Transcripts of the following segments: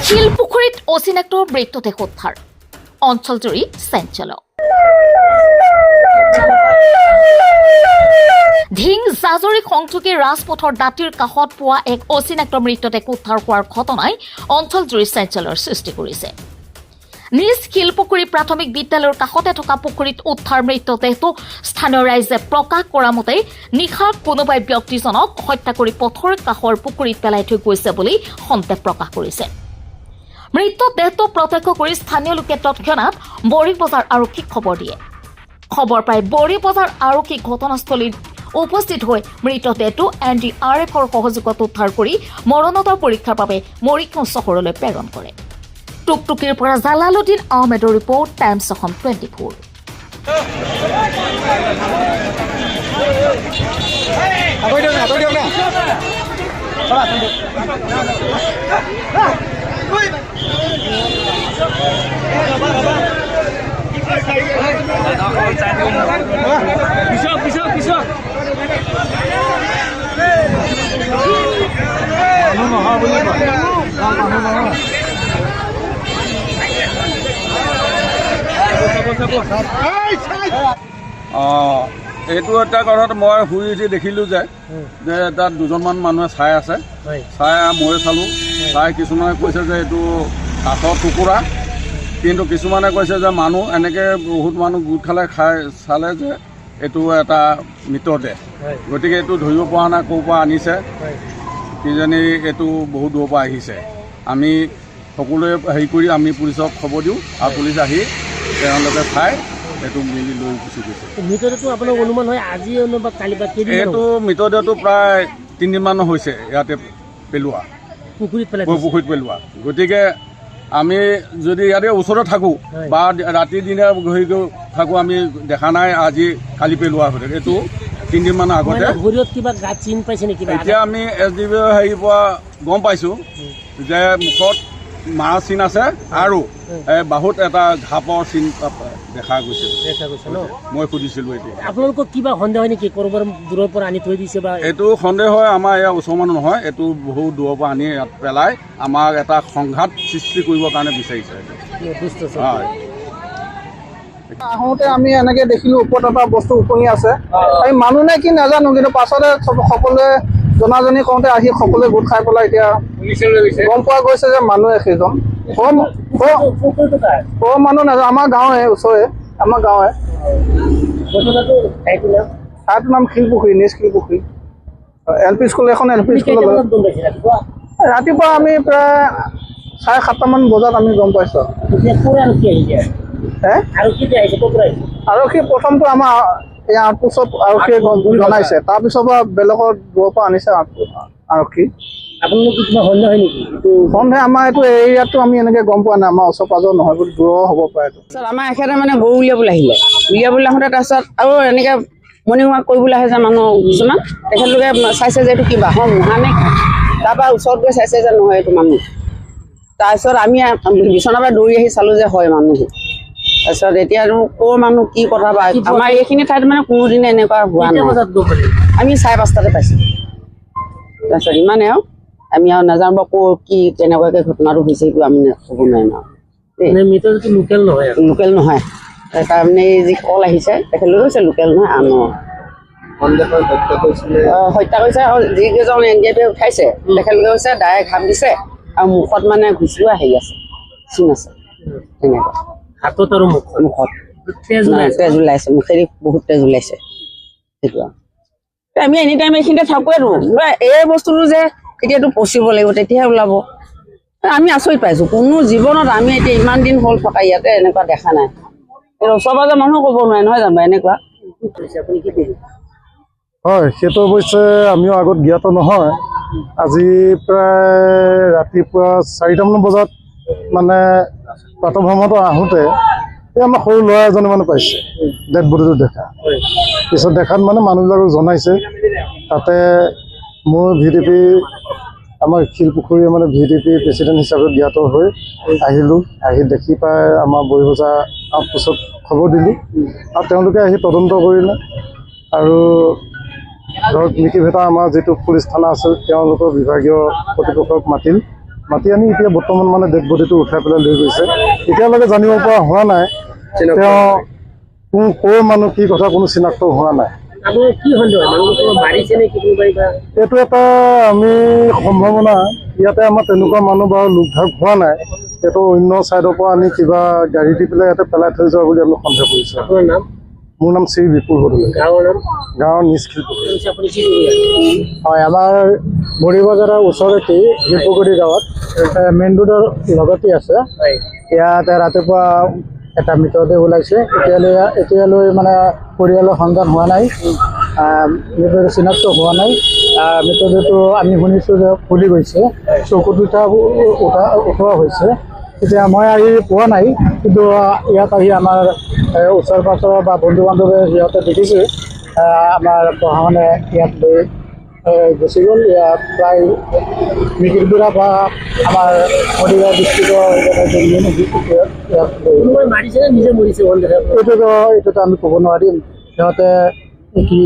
শিলপুখুৰীত অচিনাক্ত মৃতদেহ উদ্ধাৰ অঞ্চলজুৰি চাঞ্চল্য ধিং জাজৰি সংযোগী ৰাজপথৰ দাঁতিৰ কাষত পোৱা এক অচিনাক্ত মৃতদেহ উদ্ধাৰ হোৱাৰ ঘটনাই অঞ্চলজুৰি চাঞ্চল্যৰ সৃষ্টি কৰিছে নিজ শিলপুখুৰী প্ৰাথমিক বিদ্যালয়ৰ কাষতে থকা পুখুৰীত উদ্ধাৰ মৃতদেহটো স্থানীয় ৰাইজে প্ৰকাশ কৰা মতে নিশা কোনোবাই ব্যক্তিজনক হত্যা কৰি পথৰ কাষৰ পুখুৰীত পেলাই থৈ গৈছে বুলি সন্দেহ প্ৰকাশ কৰিছে মৃতদেহটো প্ৰত্যক্ষ কৰি স্থানীয় লোকে তৎক্ষণাৎ বৰিবজাৰ আৰক্ষীক খবৰ দিয়ে খবৰ পাই বৰিবজাৰ আৰক্ষী ঘটনাস্থলীত উপস্থিত হৈ মৃতদেহটো NDRFৰ সহযোগত উদ্ধাৰ কৰি মৰণোত্তৰ পৰীক্ষাৰ বাবে মৰিগাঁও চহৰলৈ প্ৰেৰণ কৰে টুকটুকিৰ পৰা জালালুদ্দিন আহমেদৰ ৰিপৰ্ট টাইমছ অসম 24 এইটো এটা কথাত মই শুই উঠি দেখিলোঁ যে তাত দুজনমান মানুহে চাই আছে চাই মই চালোঁ চাই কিছুমানে কৈছে যে এইটো কাঠৰ টুকুৰা কিন্তু কিছুমানে কৈছে যে মানুহ এনেকৈ বহুত মানুহ গোট খাই চালে যে এইটো এটা মৃতদেহ গতিকে এইটো ধৰিব পৰা নাই ক'ৰ পৰা আনিছে কিজানি এইটো বহুত দূৰৰ পৰা আহিছে আমি সকলোৱে হেৰি কৰি আমি পুলিচক খবৰ দিওঁ আৰু পুলিচ আহি তেওঁলোকে চাই এইটো মিলি লৈ গুচি গৈছে মৃতদেহটো আপোনাৰ অনুমান হয় আজি বা কালি বা কেইদিন এইটো মৃতদেহটো প্ৰায় 3 দিনমান হৈছে ইয়াতে পেলোৱা পুখুৰীত পেলোৱা গতিকে আমি যদি ইয়াতে ওচৰতে থাকোঁ বা ৰাতি দিনে ঘূৰি থাকোঁ আমি দেখা নাই আজি কালি পেলোৱা হৈ থাকে এইটো 3 দিনমানৰ আগতে কিবা গাত চিন পাইছে নেকি এতিয়া আমি SDB হেৰিৰ পৰা গম পাইছোঁ যে মুখত মাৰ চিন আছে আৰু বাহুত এটা ঘাপৰ চিন দেখা গৈছে মই সুধিছিলোঁ এতিয়া আপোনালোকক কিবা সন্দেহ হয় নেকি ক'ৰবাৰ দূৰৰ পৰা আনি থৈ দিছে বা এইটো সন্দেহ হয় আমাৰ ইয়াৰ ওচৰৰ মানুহ নহয় এইটো বহুত দূৰৰ পৰা আনি ইয়াত পেলাই আমাক এটা সংঘাত সৃষ্টি কৰিবৰ কাৰণে বিচাৰিছে হয় আহোঁতে আমি এনেকৈ দেখিলোঁ ওপৰত এটা বস্তু উপঙি আছে আমি মানুহ নে কি নাজানো কিন্তু পাছতে সকলোৱে জনাজনি কৰোঁতে আহি সকলোৱে গোট খাই পেলাই এতিয়া গম পোৱা গৈছে যে মানুহে সেইজন সৰু মানুহ নাজানো আমাৰ গাঁৱে ওচৰে আমাৰ গাঁৱে ঠাইটোৰ নাম শিলপুখুৰী নিজ শিলপুখুৰী LP স্কুল এখন LP স্কুলত ৰাতিপুৱা আমি প্ৰায় 7:30মান বজাত আমি গম পাইছোঁ আৰক্ষী প্ৰথমটো আমাৰ এই আউটপোষ্টত আৰক্ষীয়ে জনাইছে তাৰপিছৰ পৰা বেলেগৰ দূৰৰ পৰা আনিছে আৰক্ষী সন্দেহ আমাৰ এইটো এৰিয়াটো আমি এনেকৈ গম পোৱা নাই আমাৰ ওচৰ পাজৰ নহয় বুলি দূৰৰ হ'ব পাৰে আমাৰ এখেতে মানে গৰু উলিয়াবলৈ আহোঁতে তাৰপিছত আৰু এনেকৈ মৰ্ণিং ৱাক কৰিবলৈ আহে যে মানুহ কিছুমান তেখেতলোকে চাইছে যে এইটো কি বাঁহৰ মুহা নে তাৰপৰা ওচৰত গৈ চাইছে যে নহয় এইটো মানুহ তাৰপিছত আমি বিচনাৰ পৰা দৌৰি আহি চালোঁ যে হয় মানুহটো তাৰপিছত এতিয়া ক'ৰ মানুহ কি কথা বা আমাৰ এইখিনি ঠাইত মানে কোনোদিনে এনেকুৱা হোৱা নাই আমি 5:30টাতে পাইছোঁ তাৰপিছত ইমানে আৰু আমি আৰু নাজানো বা ক'ৰ কি কেনেকুৱাকৈ ঘটনাটো হৈছে সেইটো আমি ক'ব নোৱাৰিম আৰু লোকেল নহয় তাৰমানে যি কল আহিছে তেখেতলোকে কৈছে লোকেল নহয় আনৰ হত্যা কৰিছে আৰু যিকেইজন NDRF উঠাইছে তেখেতলোকে কৈছে ডাইৰেক্ট হাত দিছে আৰু মুখত মানে ঘুচিওৱা হেৰি আছে চিন আছে তেনেকুৱা হাতত আৰু মুখত তেজ ওলাইছে মুখেদি বহুত তেজ ওলাইছে সেইটো আমি এনি টাইম এইখিনিতে থাকোৱেতো এই বস্তুটো যে এতিয়াতো পচিব লাগিব তেতিয়াহে ওলাব আমি আচৰিত পাইছোঁ কোনো জীৱনত আমি এতিয়া ইমান দিন হ'ল থকা ইয়াতে এনেকুৱা দেখা নাই ওচৰ পাজৰ মানুহ ক'ব নোৱাৰে নহয় জানো এনেকুৱা হয় সেইটো অৱশ্যে আমিও আগত জ্ঞাত নহয় আজি প্ৰায় ৰাতিপুৱা 4টামান বজাত মানে প্ৰাতঃভ্ৰমণত আহোঁতে এই আমাৰ সৰু ল'ৰা এজনে মানে পাইছে ডেড বডিটো দেখা পিছত দেখাত মানে মানুহবিলাকক জনাইছে তাতে মোৰ VDP আমাৰ শিলপুখুৰী মানে VDP প্ৰেচিডেণ্ট হিচাপে জ্ঞাত হৈ আহিলোঁ আহি দেখি পাই আমাৰ বৰিবজাৰ আউটপোষ্টত খবৰ দিলোঁ আৰু তেওঁলোকে আহি তদন্ত কৰিলে আৰু ধৰক মিকিভেটা আমাৰ যিটো পুলিচ থানা আছে তেওঁলোকৰ বিভাগীয় কৰ্তৃপক্ষক মাতি আনি এতিয়া বৰ্তমান মানে ডেড বডিটো উঠাই পেলাই লৈ গৈছে। এতিয়ালৈকে জানিব পৰা হোৱা নাই তেওঁ কোন ক'ৰ মানুহ, কি কথা কোনো চিনাক্ত হোৱা নাই। এইটো এটা আমি সম্ভাৱনা, ইয়াতে আমাৰ তেনেকুৱা মানুহ বাৰু লোকভাগ হোৱা নাই। এইটো অন্য ছাইডৰ পৰা আনি কিবা গাড়ী দি পেলাই ইয়াতে পেলাই থৈ যোৱা বুলি আমি সন্দেহ কৰিছোঁ। মোৰ নাম শ্ৰী বিপুল বড়ো, গাঁৱৰ নিজ শিল্পী। হয়, আমাৰ বড়ি বজাৰৰ ওচৰতে শিল্পগুৰি গাঁৱত মেইন ৰোডৰ লগতে আছে। ইয়াতে ৰাতিপুৱা এটা মৃতদেহ ওলাইছে। এতিয়ালৈ মানে পৰিয়ালৰ সন্ধান হোৱা নাই, মৃতদেহ চিনাক্ত হোৱা নাই। মৃতদেহটো আমি শুনিছোঁ যে ফুলি গৈছে, চকুত উঠোৱা হৈছে। এতিয়া মই আহি পোৱা নাই, কিন্তু ইয়াত আহি আমাৰ ওচৰ পাঁজৰ বা বন্ধু বান্ধৱে সিহঁতে দেখিছে আমাৰ প্ৰশাসনে ইয়াত লৈ গুচি গ'ল। ইয়াত প্ৰায় মিকিৰপুৰা বা আমাৰ মৰিগাঁও ডিষ্ট্ৰিক্টৰ এইটোতো আমি ক'ব নোৱাৰিম। সিহঁতে কি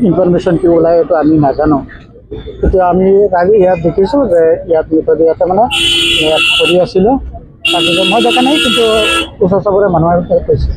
ইনফৰমেশ্যন কি ওলায় এইটো আমি নাজানো। এতিয়া আমি কালি ইয়াত দেখিছোঁ যে ইয়াত মৃতদেহতে মানে ইয়াত পৰি আছিলোঁ। তাৰপিছত মই দেখা নাই, কিন্তু ওচৰ চবৰে মানুহে কৈছে।